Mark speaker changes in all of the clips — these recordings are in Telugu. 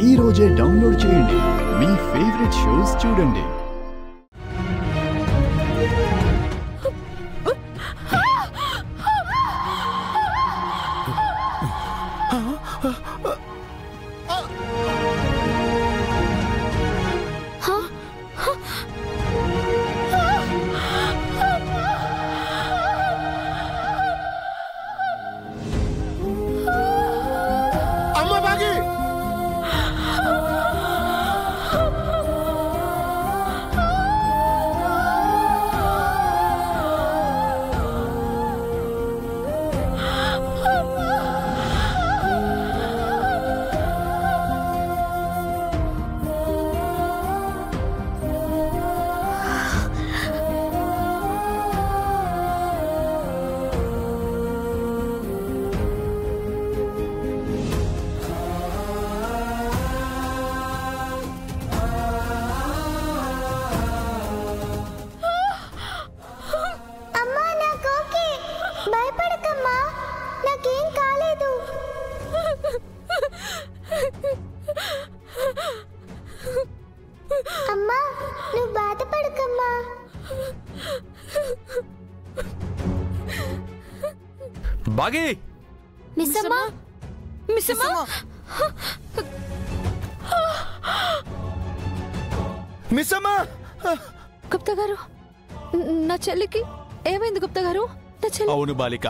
Speaker 1: ఈ రోజే డౌన్లోడ్ చేయండి. మీ ఫేవరెట్ షోస్ చూడండి.
Speaker 2: బాగి
Speaker 3: మిస్సమ్మా మిస్సమ్మా
Speaker 2: మిస్సమ్మా
Speaker 3: గుప్తా గారు, నా చెల్లికి ఏమైంది గుప్తా గారు? నా చెల్లి.
Speaker 2: అవును బాలిక,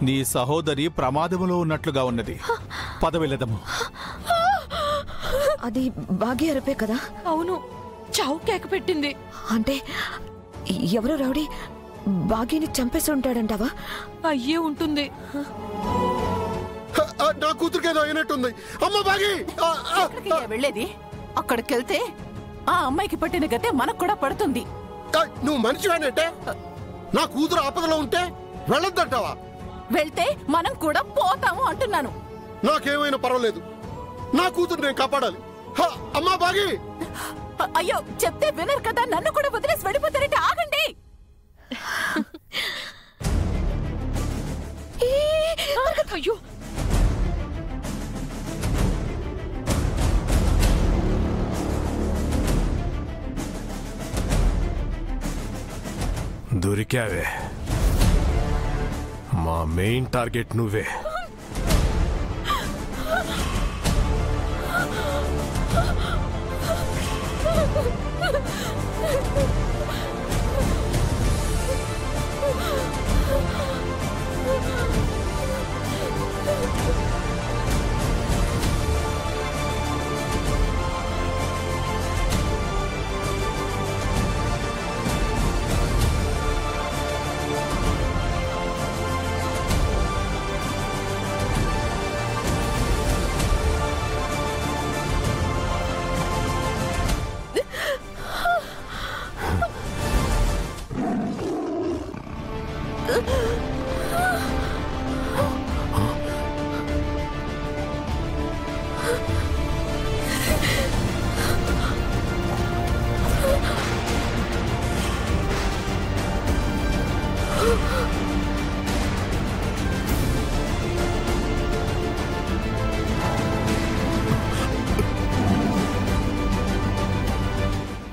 Speaker 2: నీ సహోదరి ప్రమాదంలో ఉన్నట్లుగా ఉన్నది. పద వెళ్దాము.
Speaker 4: అది బాగి అరపే కదా?
Speaker 3: అవును, చావు కేక పెట్టింది.
Speaker 4: అంటే ఎవరో రౌడీ బాగిని చంపేసి ఉంటాడంటావా?
Speaker 3: అయ్యే ఉంటుంది.
Speaker 5: నా కూతురికేదో అయినట్టుంది. అమ్మ బాగి
Speaker 6: వెళ్ళేది అక్కడికెళ్తే ఆ అమ్మాయికి పట్టిన గతే మనకు కూడా పడుతుంది.
Speaker 5: నువ్వు మనిషివేనంటే నా కూతురు ఆపదలో ఉంటే వెళ్ళొద్దంటావా?
Speaker 6: వెళ్తే మనం కూడా పోతాము అంటున్నాను.
Speaker 5: నాకేమైనా పర్వాలేదు, నా కూతురు నేను కాపాడాలి. అమ్మా బాగి.
Speaker 6: అయ్యో, చెప్తే వినరు కదా, నన్ను కూడా వదిలేసి వెళ్ళిపోతారంటే ఆగండి.
Speaker 3: అయ్యో,
Speaker 7: దొరికావే. మా మెయిన్ టార్గెట్ నువ్వే.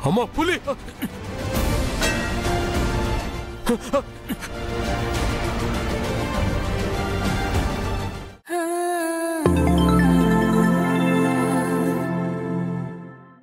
Speaker 7: అమ్మా పులి!